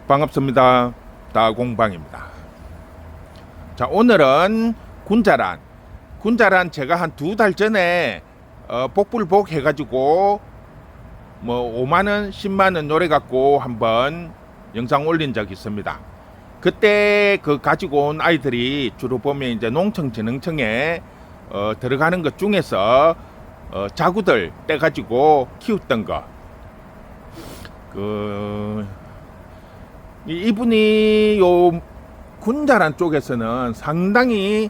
반갑습니다. 다공방입니다. 자, 오늘은 군자란 제가 한 2달 전에 복불복 해가지고 뭐 5만원 10만원 노래 갖고 한번 영상 올린 적 있습니다. 그때 그 가지고 온 아이들이 주로 보면 이제 농청진흥청에 들어가는 것 중에서 자구들 떼가지고 키웠던 거. 이분이 요 군자란 쪽에서는 상당히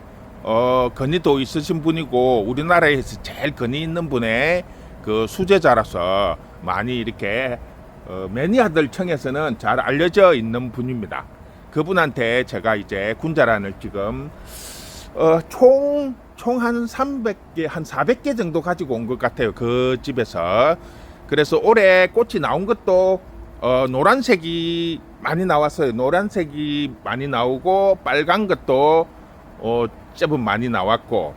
건의도 있으신 분이고 우리나라에서 제일 건의 있는 분의 그 수제자라서 많이 이렇게 매니아들 청에서는 잘 알려져 있는 분입니다. 그분한테 제가 이제 군자란을 지금 총 한 300개, 한 400개 정도 가지고 온 것 같아요. 그 집에서. 그래서 올해 꽃이 나온 것도 노란색이 많이 나왔어요. 노란색이 많이 나오고 빨간 것도 제법 많이 나왔고,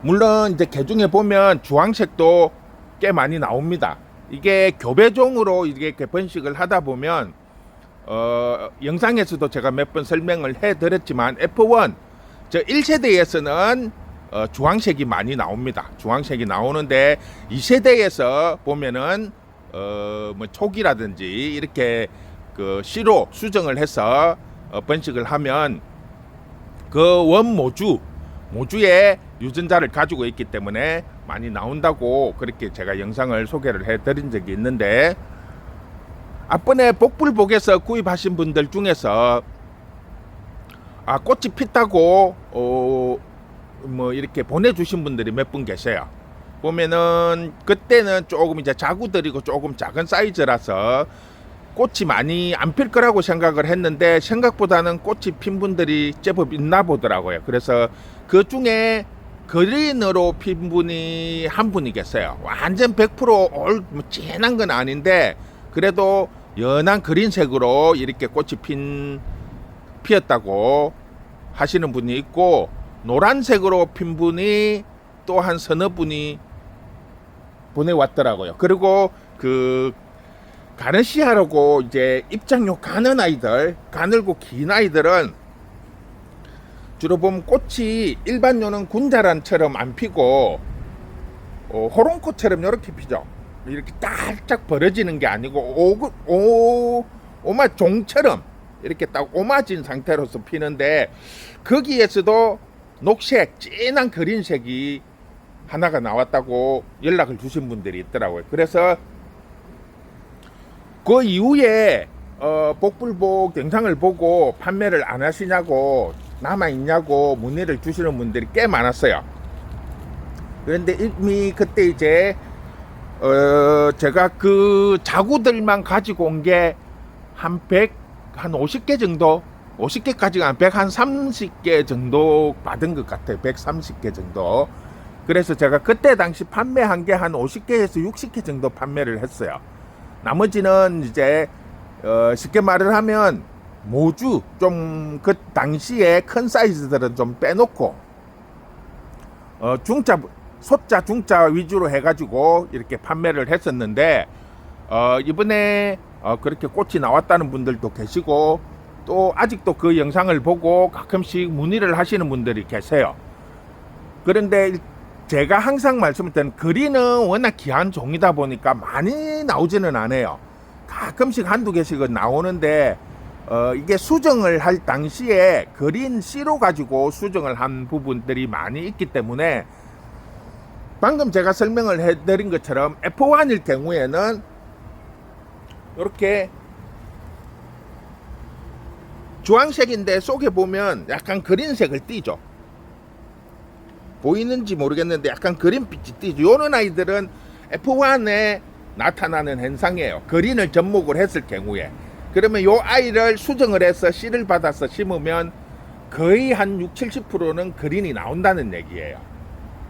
물론 이제 개중에 보면 주황색도 꽤 많이 나옵니다. 이게 교배종으로 이렇게 번식을 하다 보면 영상에서도 제가 몇 번 설명을 해드렸지만 F1 저 1세대에서는 주황색이 많이 나옵니다. 주황색이 나오는데 2세대에서 보면은 뭐 촉이라든지 이렇게 그 씨로 수정을 해서 번식을 하면 그 모주의 유전자를 가지고 있기 때문에 많이 나온다고 그렇게 제가 영상을 소개를 해드린 적이 있는데, 앞번에 복불복에서 구입하신 분들 중에서 꽃이 폈다고 뭐 이렇게 보내주신 분들이 몇 분 계세요. 보면은 그때는 조금 이제 자구들이고 조금 작은 사이즈라서 꽃이 많이 안 필 거라고 생각을 했는데 생각보다는 꽃이 핀 분들이 제법 있나 보더라고요. 그래서 그 중에 그린으로 핀 분이 한 분이 계세요. 완전 100% 진한 건 아닌데 그래도 연한 그린색으로 이렇게 꽃이 피었다고 하시는 분이 있고, 노란색으로 핀 분이 또 한 서너 분이 보내왔더라고요. 그리고 그 가르시아라고 이제 입장료 가는 아이들, 가늘고 긴 아이들은 주로 보면 꽃이 일반요는 군자란처럼 안 피고 호롱꽃처럼 이렇게 피죠. 이렇게 딱딱 벌어지는 게 아니고 오마 종처럼 이렇게 딱 오마진 상태로서 피는데, 거기에서도 녹색, 진한 그린색이 하나가 나왔다고 연락을 주신 분들이 있더라고요. 그래서 그 이후에 복불복 영상을 보고 판매를 안 하시냐고, 남아있냐고 문의를 주시는 분들이 꽤 많았어요. 그런데 이미 그때 이제 제가 그 자구들만 가지고 온 게 한 50개 정도, 50개까지가 한 130개 정도 받은 것 같아요. 130개 정도. 그래서 제가 그때 당시 판매한 게 한 50개에서 60개 정도 판매를 했어요. 나머지는 이제 쉽게 말을 하면 모주, 좀 그 당시에 큰 사이즈들은 좀 빼놓고 소자 중자 위주로 해가지고 이렇게 판매를 했었는데, 이번에 그렇게 꽃이 나왔다는 분들도 계시고, 또 아직도 그 영상을 보고 가끔씩 문의를 하시는 분들이 계세요. 그런데 제가 항상 말씀드린 그린은 워낙 귀한 종이다 보니까 많이 나오지는 않아요. 가끔씩 한두 개씩은 나오는데 이게 수정을 할 당시에 그린 씨로 가지고 수정을 한 부분들이 많이 있기 때문에, 방금 제가 설명을 해드린 것처럼 F1일 경우에는 이렇게 주황색인데 속에 보면 약간 그린색을 띠죠. 보이는지 모르겠는데 약간 그린빛이 띠죠. 요런 아이들은 F1에 나타나는 현상이에요. 그린을 접목을 했을 경우에. 그러면 요 아이를 수정을 해서 씨를 받아서 심으면 거의 한 60-70%는 그린이 나온다는 얘기예요.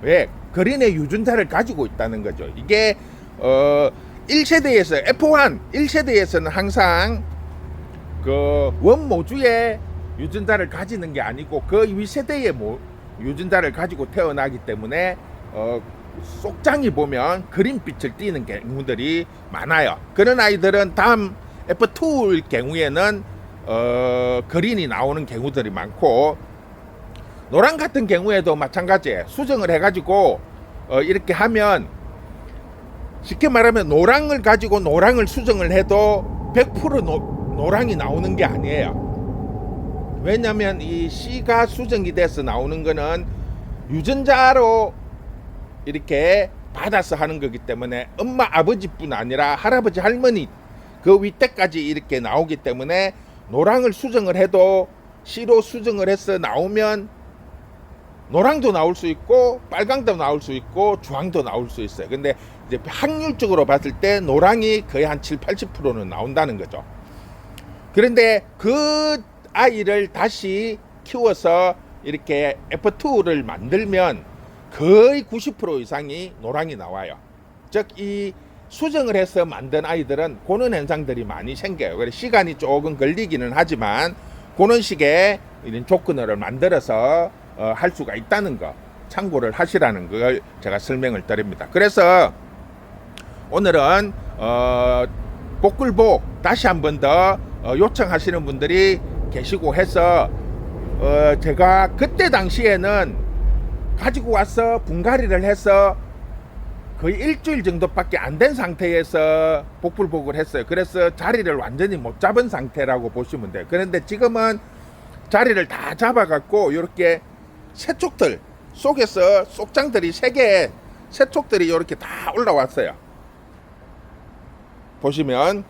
왜? 그린의 유전자를 가지고 있다는 거죠. 이게 1세대에서 F1 1세대에서는 항상 그 원모주의 유전자를 가지는 게 아니고 그 위세대의 유전자를 가지고 태어나기 때문에 속장이 보면 그린빛을 띠는 경우들이 많아요. 그런 아이들은 다음 F2일 경우에는 그린이 나오는 경우들이 많고, 노랑 같은 경우에도 마찬가지예요. 수정을 해가지고 이렇게 하면, 쉽게 말하면 노랑을 가지고 노랑을 수정을 해도 100% 노랑이 나오는 게 아니에요. 왜냐면 이 C가 수정이 돼서 나오는 거는 유전자로 이렇게 받아서 하는 거기 때문에 엄마 아버지뿐 아니라 할아버지 할머니 그 윗대까지 이렇게 나오기 때문에 노랑을 수정을 해도 C로 수정을 해서 나오면 노랑도 나올 수 있고 빨강도 나올 수 있고 주황도 나올 수 있어요. 근데 이제 확률적으로 봤을 때 노랑이 거의 한 7, 80%는 나온다는 거죠. 그런데 그 아이를 다시 키워서 이렇게 F2를 만들면 거의 90% 이상이 노랑이 나와요. 즉 이 수정을 해서 만든 아이들은 그런 현상들이 많이 생겨요. 그래서 시간이 조금 걸리기는 하지만 그런 식의 이런 조건을 만들어서 할 수가 있다는 거 참고를 하시라는 걸 제가 설명을 드립니다. 그래서 오늘은 복글복 다시 한 번 더 요청하시는 분들이 계시고 해서 제가 그때 당시에는 가지고 와서 분갈이를 해서 거의 일주일 정도밖에 안 된 상태에서 복불복을 했어요. 그래서 자리를 완전히 못 잡은 상태라고 보시면 돼요. 그런데 지금은 자리를 다 잡아갖고 이렇게 새촉들 속에서 쏙장들이 3개의 새촉들이 이렇게 다 올라왔어요. 보시면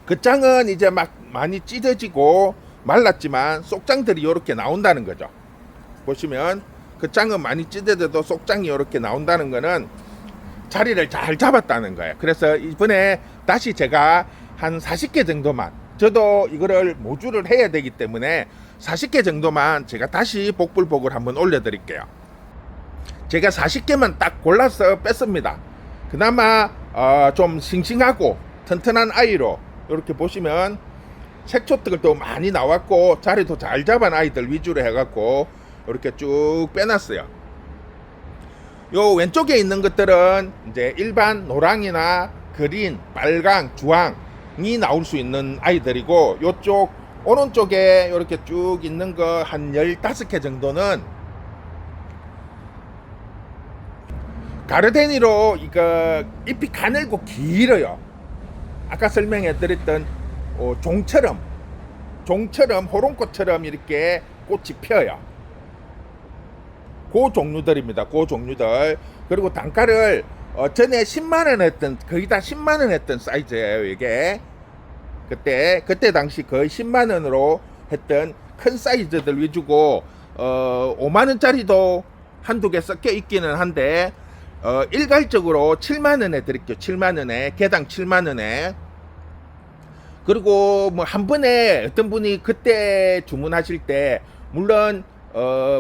그 짱은 이제 막 많이 찢어지고 말랐지만 쏙장들이 이렇게 나온다는 거죠. 보시면 그 짱은 많이 찢어져도 쏙장이 이렇게 나온다는 거는 자리를 잘 잡았다는 거예요. 그래서 이번에 다시 제가 한 40개 정도만, 저도 이거를 모주를 해야 되기 때문에 40개 정도만 제가 다시 복불복을 한번 올려드릴게요. 제가 40개만 딱 골라서 뺐습니다. 그나마 좀 싱싱하고 튼튼한 아이로 이렇게 보시면 색초들도 많이 나왔고 자리도 잘 잡은 아이들 위주로 해갖고 이렇게 쭉 빼놨어요. 요 왼쪽에 있는 것들은 이제 일반 노랑이나 그린, 빨강, 주황이 나올 수 있는 아이들이고, 요쪽 오른쪽에 이렇게 쭉 있는 거 한 15개 정도는 가르데니로 이거 잎이 가늘고 길어요. 아까 설명해 드렸던 종처럼 호롱꽃처럼 이렇게 꽃이 펴요. 그 종류들입니다. 그 종류들. 그리고 단가를 전에 10만원 했던, 거의 다 10만원 했던 사이즈예요. 이게 그때 당시 거의 10만원으로 했던 큰 사이즈들 위주고 5만원짜리도 한두 개 섞여 있기는 한데 일괄적으로 7만원에 드릴게요. 7만원에, 개당 7만원에. 그리고 뭐 한 번에 어떤 분이 그때 주문하실 때 물론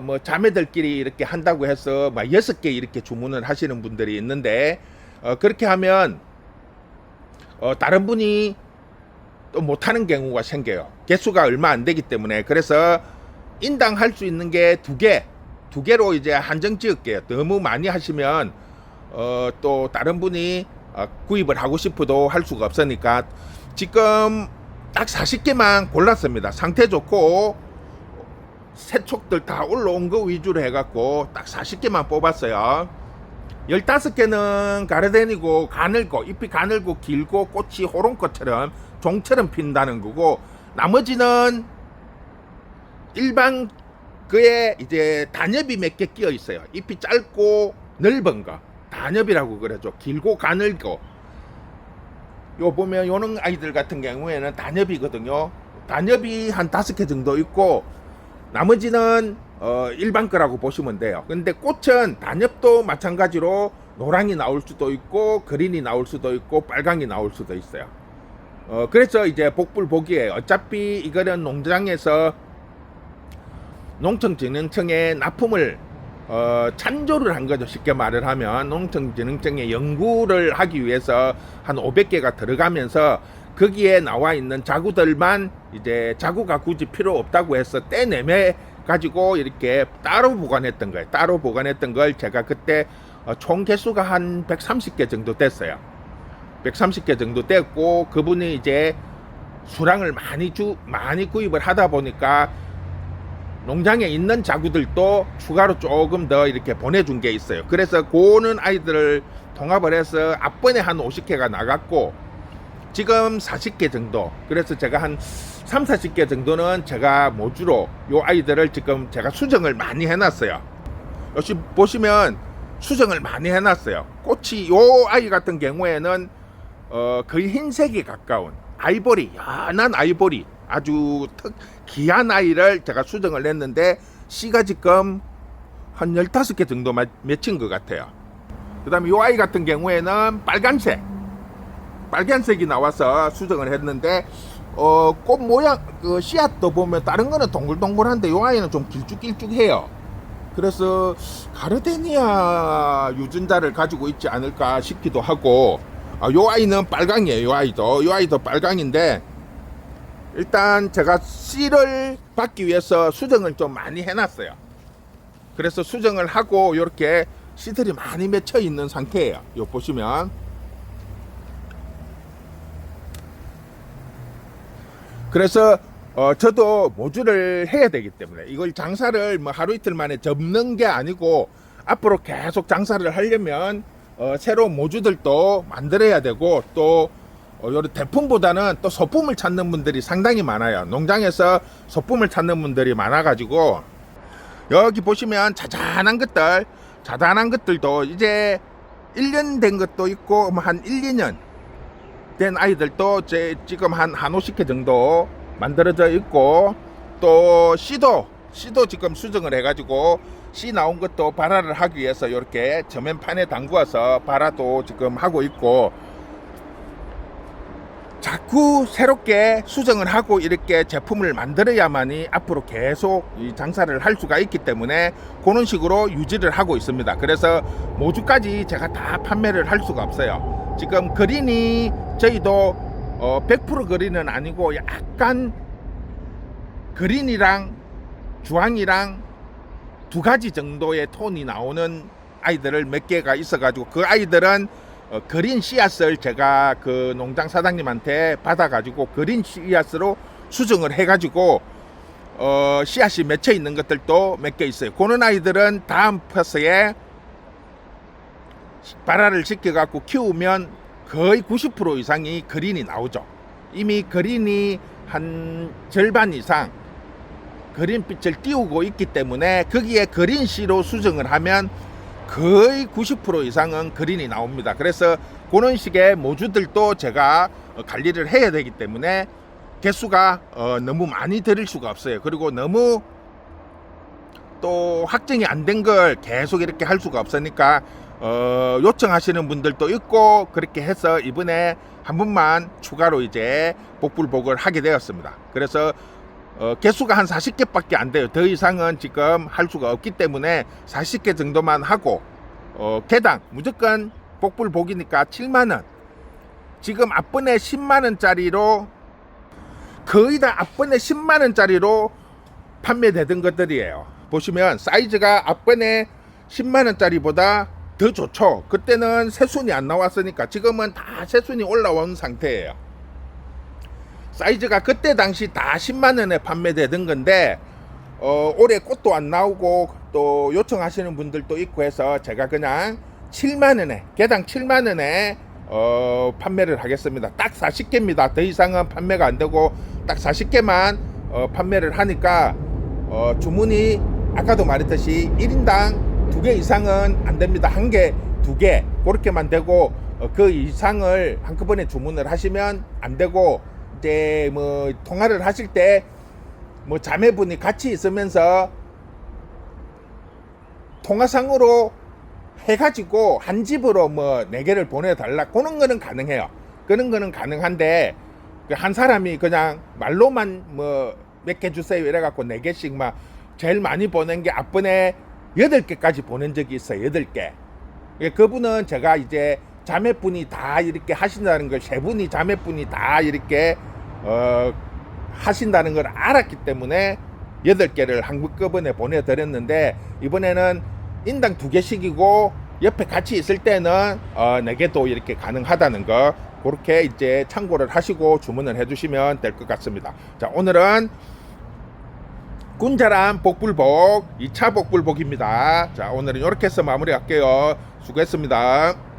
뭐 자매들끼리 이렇게 한다고 해서 막 6개 이렇게 주문을 하시는 분들이 있는데 그렇게 하면 다른 분이 또 못하는 경우가 생겨요. 개수가 얼마 안 되기 때문에. 그래서 인당 할 수 있는 게 2개로 이제 한정 지을게요. 너무 많이 하시면 또 다른 분이 구입을 하고 싶어도 할 수가 없으니까 지금 딱 40개만 골랐습니다. 상태 좋고 새촉들 다 올라온 거 위주로 해갖고 딱 40개만 뽑았어요. 15개는 가르덴이고 가늘고 잎이 가늘고 길고 꽃이 호롱꽃처럼 종처럼 핀다는 거고, 나머지는 일반 그에 이제 단엽이 몇 개 끼어 있어요. 잎이 짧고 넓은 거 단엽이라고 그러죠. 길고 가늘고. 요 보면 요런 아이들 같은 경우에는 단엽이거든요. 단엽이 한 5개 정도 있고 나머지는 일반 거라고 보시면 돼요. 근데 꽃은 단엽도 마찬가지로 노랑이 나올 수도 있고 그린이 나올 수도 있고 빨강이 나올 수도 있어요. 그래서 이제 복불복이에요. 어차피 이거는 농장에서 농촌진흥청에 납품을 찬조를 한 거죠. 쉽게 말을 하면 농촌진흥청에 연구를 하기 위해서 한 500개가 들어가면서 거기에 나와 있는 자구들만 이제 자구가 굳이 필요 없다고 해서 떼내매 가지고 이렇게 따로 보관했던 거예요. 따로 보관했던 걸 제가 그때 총 개수가 한 130개 정도 됐어요. 130개 정도 됐고, 그분이 이제 수량을 많이 구입을 하다 보니까 농장에 있는 자구들도 추가로 조금 더 이렇게 보내준 게 있어요. 그래서 고는 아이들을 통합을 해서 앞번에 한 50개가 나갔고, 지금 40개 정도. 그래서 제가 한 3, 40개 정도는 제가 모주로 요 아이들을 지금 제가 수정을 많이 해놨어요. 역시 보시면 수정을 많이 해놨어요. 꽃이 요 아이 같은 경우에는 거의 흰색에 가까운 아이보리, 연한 아이보리, 아주 귀한 아이를 제가 수정을 했는데 씨가 지금 한 15개 정도 맺힌 것 같아요. 그 다음에 이 아이 같은 경우에는 빨간색이 나와서 수정을 했는데 꽃 모양 그 씨앗도 보면 다른 거는 동글동글한데 이 아이는 좀 길쭉길쭉해요. 그래서 가르데니아 유전자를 가지고 있지 않을까 싶기도 하고, 이 아이는 빨강이에요. 이 아이도 빨강인데, 일단 제가 씨를 받기 위해서 수정을 좀 많이 해놨어요. 그래서 수정을 하고 이렇게 씨들이 많이 맺혀 있는 상태예요. 요 보시면. 그래서 저도 모주를 해야 되기 때문에 이걸 장사를 뭐 하루 이틀 만에 접는 게 아니고 앞으로 계속 장사를 하려면 새로운 모주들도 만들어야 되고, 또 요런 대품보다는 또 소품을 찾는 분들이 상당히 많아요. 농장에서 소품을 찾는 분들이 많아가지고, 여기 보시면 자잘한 것들도 이제 1년 된 것도 있고 한 1, 2년 된 아이들도 지금 한 50개 정도 만들어져 있고, 또 씨도 지금 수정을 해가지고 씨 나온 것도 발화를 하기 위해서 이렇게 저면판에 담그어서 발화도 지금 하고 있고, 자꾸 새롭게 수정을 하고 이렇게 제품을 만들어야만이 앞으로 계속 이 장사를 할 수가 있기 때문에 그런 식으로 유지를 하고 있습니다. 그래서 모주까지 제가 다 판매를 할 수가 없어요. 지금 그린이 저희도 100% 그린은 아니고 약간 그린이랑 주황이랑 두 가지 정도의 톤이 나오는 아이들을 몇 개가 있어가지고, 그 아이들은 그린 씨앗을 제가 그 농장 사장님한테 받아가지고 그린 씨앗으로 수정을 해가지고 씨앗이 맺혀 있는 것들도 몇 개 있어요. 그런 아이들은 다음 퍼스에 발화를 시켜갖고 키우면 거의 90% 이상이 그린이 나오죠. 이미 그린이 한 절반 이상 그린빛을 띄우고 있기 때문에 거기에 그린 씨로 수정을 하면 거의 90% 이상은 그린이 나옵니다. 그래서 그런 식의 모주들도 제가 관리를 해야 되기 때문에 개수가 너무 많이 들일 수가 없어요. 그리고 너무 또 확정이 안 된 걸 계속 이렇게 할 수가 없으니까 요청하시는 분들도 있고, 그렇게 해서 이번에 한 분만 추가로 이제 복불복을 하게 되었습니다. 그래서 개수가 한 40개밖에 안 돼요. 더 이상은 지금 할 수가 없기 때문에 40개 정도만 하고, 개당 무조건 복불복이니까 7만원, 지금 앞번에 10만원짜리로 거의 다 앞번에 10만원짜리로 판매되던 것들이에요. 보시면 사이즈가 앞번에 10만원짜리보다 더 좋죠. 그때는 새순이 안 나왔으니까 지금은 다 새순이 올라온 상태예요. 사이즈가 그때 당시 다 10만원에 판매되던 건데 올해 꽃도 안 나오고 또 요청하시는 분들도 있고 해서 제가 그냥 7만원에, 개당 7만원에 판매를 하겠습니다. 딱 40개입니다. 더 이상은 판매가 안 되고 딱 40개만 판매를 하니까 주문이 아까도 말했듯이 1인당 2개 이상은 안 됩니다. 1개, 2개 그렇게만 되고, 그 이상을 한꺼번에 주문을 하시면 안 되고, 이제 뭐 통화를 하실 때 뭐 자매분이 같이 있으면서 통화상으로 해가지고 한 집으로 뭐 4개를 보내달라, 그런 거는 가능해요. 그런 거는 가능한데, 한 사람이 그냥 말로만 뭐 몇 개 주세요 이래갖고 4개씩 막 제일 많이 보낸 게 앞번에 8개까지 보낸 적이 있어요. 8개. 그분은 제가 이제 자매분이 다 이렇게 하신다는 걸, 3분이 자매분이 다 이렇게 하신다는 걸 알았기 때문에 8개를 한꺼번에 보내드렸는데, 이번에는 인당 2개씩이고 옆에 같이 있을 때는 내게도 이렇게 가능하다는 거 그렇게 이제 참고를 하시고 주문을 해주시면 될 것 같습니다. 자, 오늘은 군자란 복불복 2차 복불복입니다. 자, 오늘은 이렇게 해서 마무리할게요. 수고했습니다.